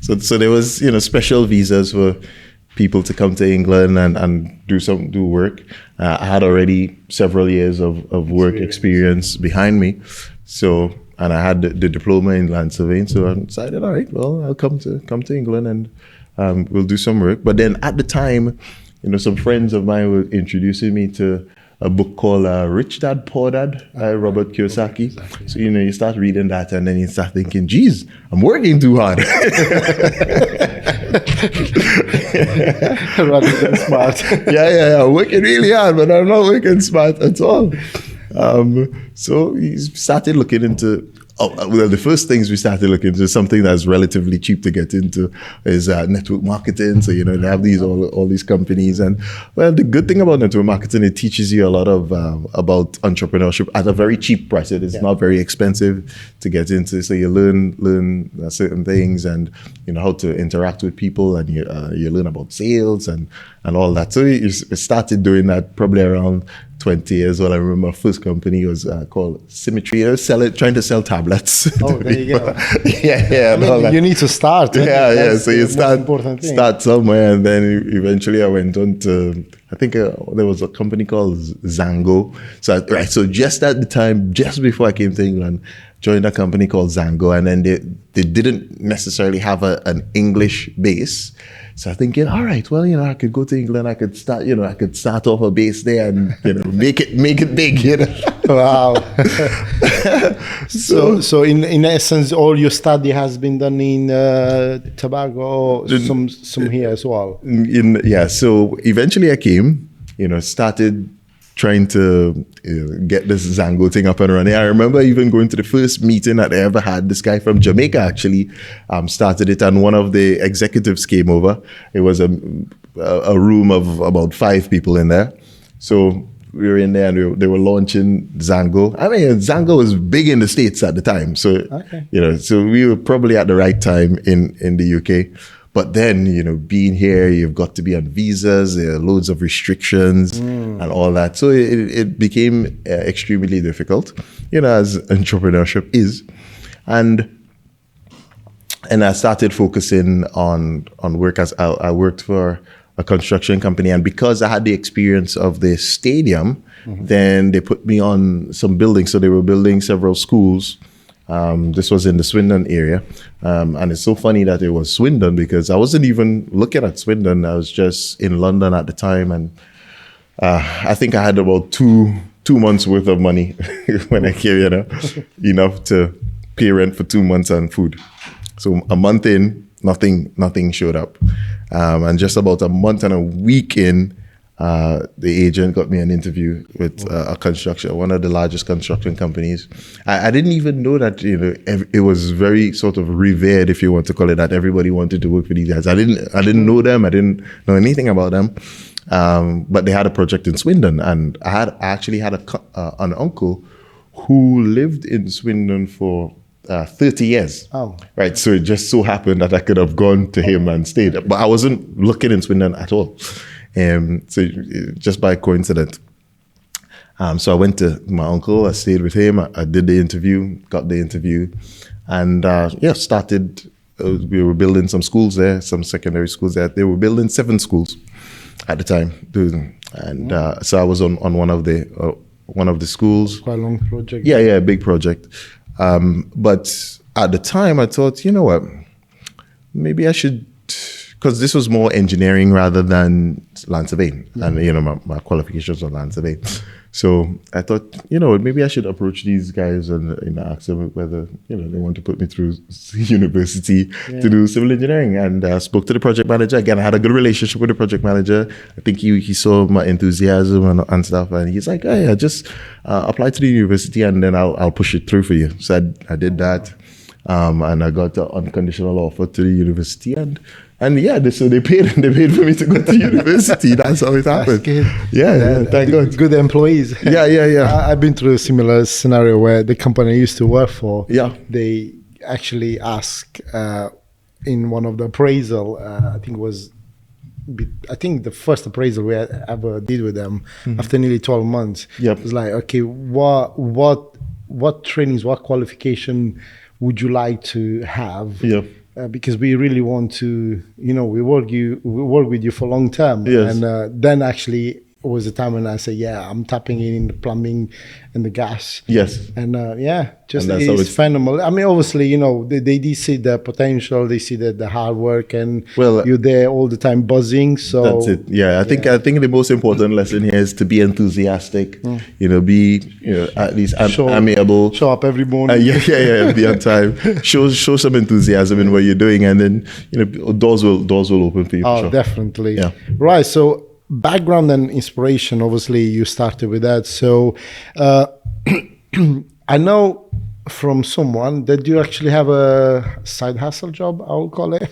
So there was, special visas for people to come to England and do work. I had already several years of work experience behind me. So, and I had the diploma in land surveying. So I decided, all right, well, I'll come to England and we'll do some work. But then at the time, some friends of mine were introducing me to a book called Rich Dad, Poor Dad by Robert Kiyosaki. Exactly. So, you start reading that and then you start thinking, geez, I'm working too hard. Rather than smart. Yeah, I'm working really hard, but I'm not working smart at all. So we started looking into, the first things we started looking into, something that's relatively cheap to get into, is network marketing. So, they have all these companies. And well, the good thing about network marketing, it teaches you a lot of about entrepreneurship at a very cheap price. It is not very expensive to get into. So you learn certain things and, how to interact with people, and you learn about sales and all that. So you started doing that probably around 20 years old. I remember my first company was called Symmetry. I was trying to sell tablets. Oh, there you go. Yeah. You need to start. Yeah. So you start somewhere, and then eventually I went on to, I think there was a company called Zango. So just at the time, just before I came to England, joined a company called Zango, and then they didn't necessarily have an English base. So I'm thinking, all right, well, I could go to England, I could start off a base there and, make it big, Wow. So in essence, all your study has been done in Tobago, some here as well. So eventually I came, started trying to get this Zango thing up and running. I remember even going to the first meeting that I ever had. This guy from Jamaica actually started it, and one of the executives came over. It was a room of about 5 people in there. So we were in there and they were launching Zango. I mean, Zango was big in the States at the time. So, so we were probably at the right time in the UK. But then, being here, you've got to be on visas, there are loads of restrictions and all that. So it became extremely difficult, as entrepreneurship is. And I started focusing on work as I worked for a construction company. And because I had the experience of the stadium, then they put me on some buildings. So they were building several schools. This was in the Swindon area. And it's so funny that it was Swindon because I wasn't even looking at Swindon. I was just in London at the time. And I think I had about two months worth of money when I came, enough to pay rent for 2 months and food. So a month in, nothing showed up. And just about a month and a week in, the agent got me an interview with one of the largest construction companies. I didn't even know that, it was very sort of revered, if you want to call it that. Everybody wanted to work for these guys. I didn't know them. I didn't know anything about them. But they had a project in Swindon, and I actually had an uncle who lived in Swindon for 30 years. Oh. Right. So it just so happened that I could have gone to him and stayed. But I wasn't looking in Swindon at all. So just by coincidence. So I went to my uncle, I stayed with him, I did the interview, got the interview, and started, we were building some schools there, some secondary schools there. They were building 7 schools at the time. And so I was on one of the schools. Quite a long project. Yeah, big project. But at the time I thought, you know what, maybe I should, because this was more engineering rather than land surveying. And, my qualifications were land surveying. So I thought, maybe I should approach these guys and ask them whether, they want to put me through university to do civil engineering. And I spoke to the project manager. Again, I had a good relationship with the project manager. I think he saw my enthusiasm and stuff. And he's like, oh, yeah, just apply to the university and then I'll push it through for you. So I did that. And I got an unconditional offer to the university, and so they paid for me to go to university. That's how it happened. Yeah, thank God. Good employees. Yeah. I've been through a similar scenario where the company I used to work for, they actually asked in one of the appraisal, I think the first appraisal we ever did with them after nearly 12 months. It was like, okay, what trainings, what qualification would you like to have because we really want to, we work with you for long term. Yes. And then actually was the time when I say, yeah, I'm tapping in the plumbing and the gas. Yes. And just and it's phenomenal. I mean, obviously, they see the potential, they see the hard work, and you're there all the time buzzing. So that's it. Yeah, I think the most important lesson here is to be enthusiastic. Be at least amiable. Show up every morning. Be on time. Show some enthusiasm in what you're doing, and then doors will open for you. Oh, sure. Definitely. Yeah. Right. So background and inspiration, obviously you started with that. So I know from someone that you actually have a side hustle job, I will call it.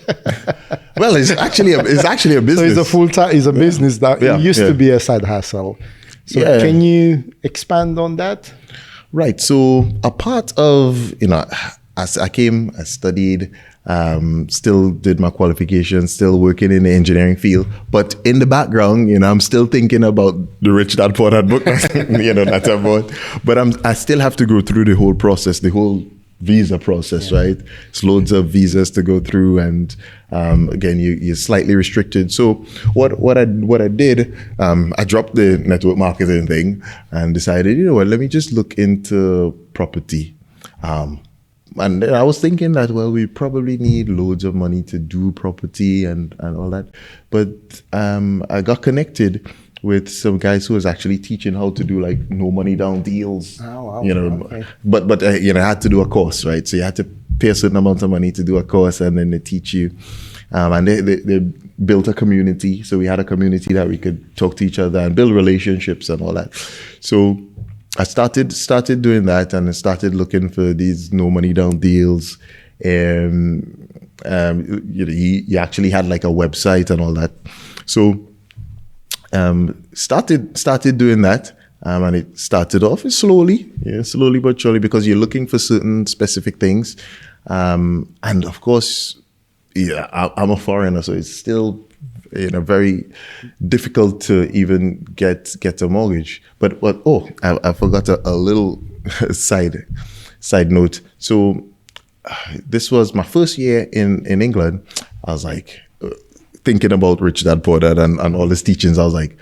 Well, it's actually a business. So it's a full-time, it's a business that used to be a side hustle. So can you expand on that? Right. So a part of, as I came, I studied, still did my qualifications, still working in the engineering field. But in the background, I'm still thinking about the Rich Dad Poor Dad book, that I bought. But I still have to go through the whole process, the whole visa process, right? It's loads of visas to go through, and again, you're slightly restricted. So what I did, I dropped the network marketing thing and decided, let me just look into property. And I was thinking that, we probably need loads of money to do property and all that. But I got connected with some guys who was actually teaching how to do like no money down deals. Oh, wow. Okay. But I had to do a course, right? So you had to pay a certain amount of money to do a course, and then they teach you. And they built a community. So we had a community that we could talk to each other and build relationships and all that. So I started doing that, and I started looking for these no money down deals. He actually had like a website and all that. So started doing that, and it started off slowly but surely, because you're looking for certain specific things, and of course, I'm a foreigner, so it's still very difficult to even get a mortgage. But I forgot a little side note. So this was my first year in England. I was like thinking about Rich Dad Poor Dad and all his teachings. I was like,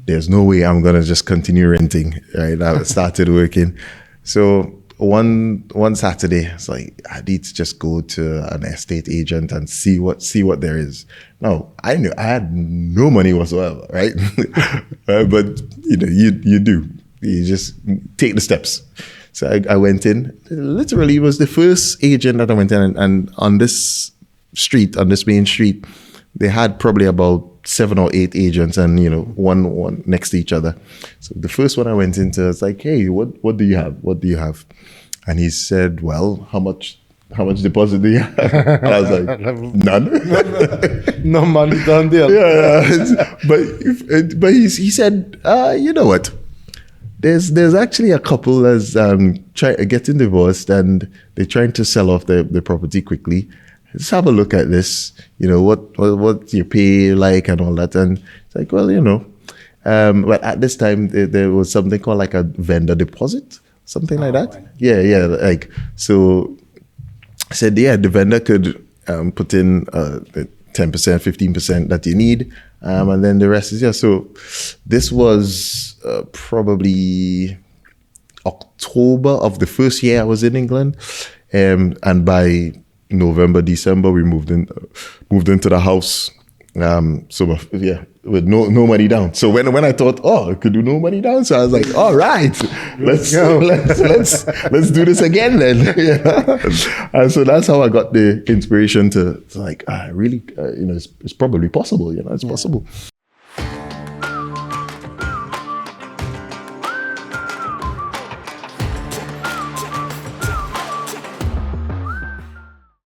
there's no way I'm gonna just continue renting. Right? I started working. So one Saturday, it's like, I need to just go to an estate agent and see what there is. Now, I knew I had no money whatsoever, right? But you do. You just take the steps. So I went in. Literally, it was the first agent that I went in, and on this main street, they had probably about 7 or 8 agents, and one next to each other. So the first one I went into, it's like, hey, what do you have? What do you have? And he said, well, how much deposit do you have? And I was like, none. No money down deal. Yeah. But he said, you know what? There's actually a couple that's getting divorced, and they're trying to sell off their property quickly. Let's have a look at this. What your pay like and all that. And it's like, well, but at this time there was something called like a vendor deposit, something like that. Right. Yeah. Like, so I said, the vendor could put in the 10%, 15% that you need, and then the rest is So this was probably October of the first year I was in England, and by November, December, we moved into the house. With no money down. So when I thought, I could do no money down, so I was like, all right, let's do this again then. And so that's how I got the inspiration to like, really, it's probably possible. It's possible.